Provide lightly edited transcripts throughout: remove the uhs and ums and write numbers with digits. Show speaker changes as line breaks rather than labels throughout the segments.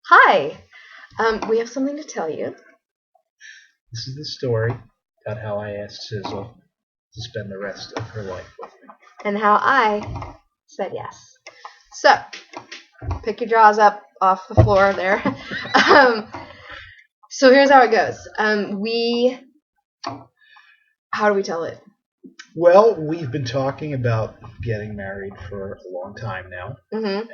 Hi. We have something to tell you.
This is the story about how I asked Sizzle to spend the rest of her life with me.
And how I said yes. So, pick your jaws up off the floor there. So here's how it goes. How do we tell it?
Well, we've been talking about getting married for a long time now.
Mm-hmm.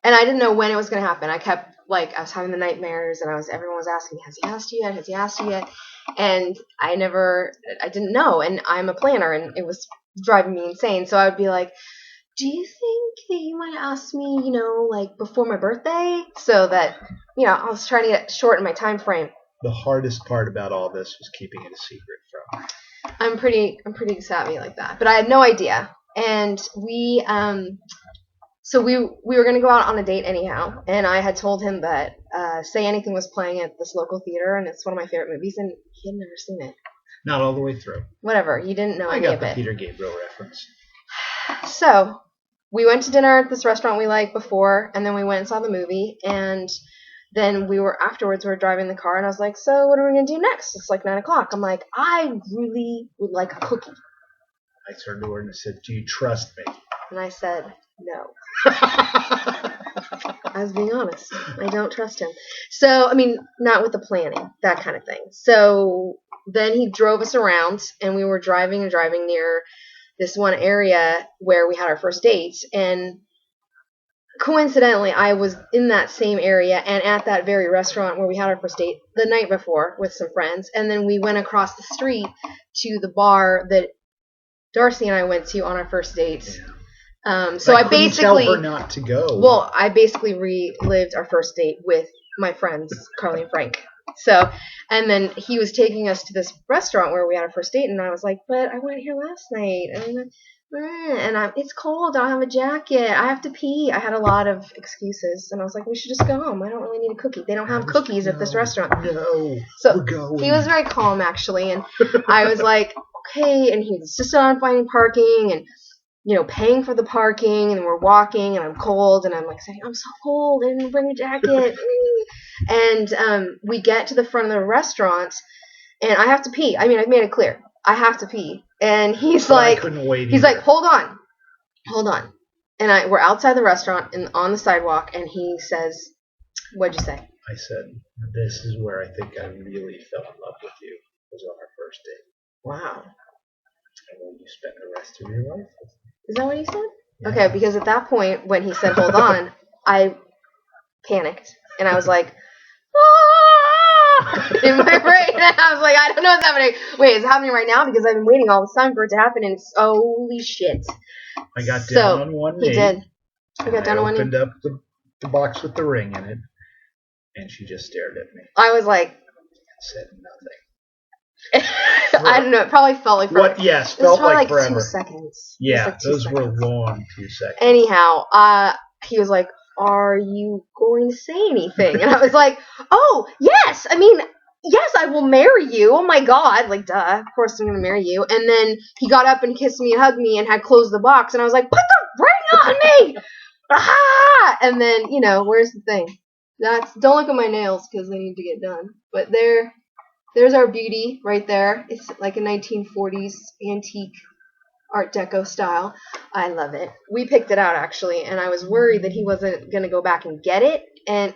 And
I didn't know when it was going to happen. I was having the nightmares, and everyone was asking me, has he asked you yet? Has he asked you yet? And I didn't know, and I'm a planner, and it was driving me insane. So I would be like, do you think that he might ask me, before my birthday? So that, I was trying to get short in my time frame.
The hardest part about all this was keeping it a secret from her.
I'm pretty savvy like that, but I had no idea. And we were going to go out on a date anyhow, and I had told him that Say Anything was playing at this local theater, and it's one of my favorite movies, and he had never seen it.
Not all the way through.
Whatever, you didn't know
I
any
got
of
the
it.
Peter Gabriel reference.
So, we went to dinner at this restaurant we liked before, and then we went and saw the movie, and then we were driving the car, and I was like, so what are we going to do next? It's like 9 o'clock. I'm like, I really would like a cookie.
I turned to her and I said, do you trust me?
And I said, no. I was being honest. I don't trust him. So, not with the planning, that kind of thing. So then he drove us around, and we were driving near this one area where we had our first date. And coincidentally, I was in that same area and at that very restaurant where we had our first date the night before with some friends. And then we went across the street to the bar that Darcy and I went to on our first date.
Yeah.
So I basically
tell her not to go.
Well, I basically relived our first date with my friends Carly and Frank. So, and then he was taking us to this restaurant where we had our first date, and I was like, "But I went here last night, and it's cold. I don't have a jacket. I have to pee." I had a lot of excuses, and I was like, "We should just go home. I don't really need a cookie. They don't have cookies at this restaurant."
No,
so
we're going.
He was very calm actually, and I was like, "Okay," and he insisted on finding parking and paying for the parking, and we're walking, and I'm cold, and I'm like saying, I'm so cold, I didn't bring a jacket. And we get to the front of the restaurant, and I have to pee. I've made it clear. I have to pee. And he's like,
I couldn't wait
he's
either.
like, hold on. And we're outside the restaurant and on the sidewalk, and he says, what'd you say?
I said, this is where I think I really fell in love with you, was on our first date.
Wow.
And will you spend the rest of your life with me?
Is that what he said?
Yeah.
Okay, because at that point, when he said, hold on, I panicked. And I was like, ah! In my brain. And I was like, I don't know what's happening. Wait, is it happening right now? Because I've been waiting all this time for it to happen, and it's holy shit.
I got down on one knee.
He did. I got down on one knee.
Opened up the box with the ring in it, and she just stared at me.
I was like,
said nothing.
I don't know. It probably felt like forever.
What? Yes, felt like forever.
2 seconds.
Yeah, those were long 2 seconds.
Anyhow, he was like, "Are you going to say anything?" And I was like, "Oh, yes. Yes, I will marry you. Oh my God, like duh. Of course I'm gonna marry you." And then he got up and kissed me and hugged me and had closed the box, and I was like, "Put the ring on me!" Ah! And then where's the thing? Don't look at my nails because they need to get done. But there's our beauty right there. It's like a 1940s antique Art Deco style. I love it. We picked it out actually, and I was worried that he wasn't going to go back and get it. And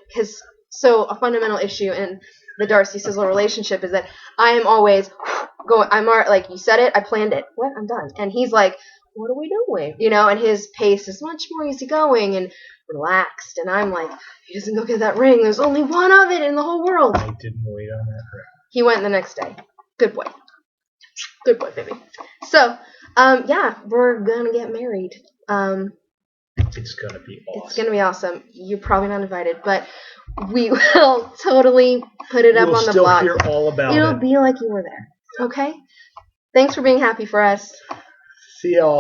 so a fundamental issue in the Darcy Sizzle relationship is that I am always going. Like you said it, I planned it. What? I'm done. And he's like, what are we doing? And his pace is much more easygoing and relaxed. And I'm like, he doesn't go get that ring. There's only one of it in the whole world.
I didn't wait on that ring.
He went the next day. Good boy. Good boy, baby. So, yeah, we're going to get married.
It's going to be awesome.
It's going to be awesome. You're probably not invited, but we will totally put it up on the blog.
You'll still hear all about it.
It'll be like you were there. Okay? Thanks for being happy for us.
See y'all.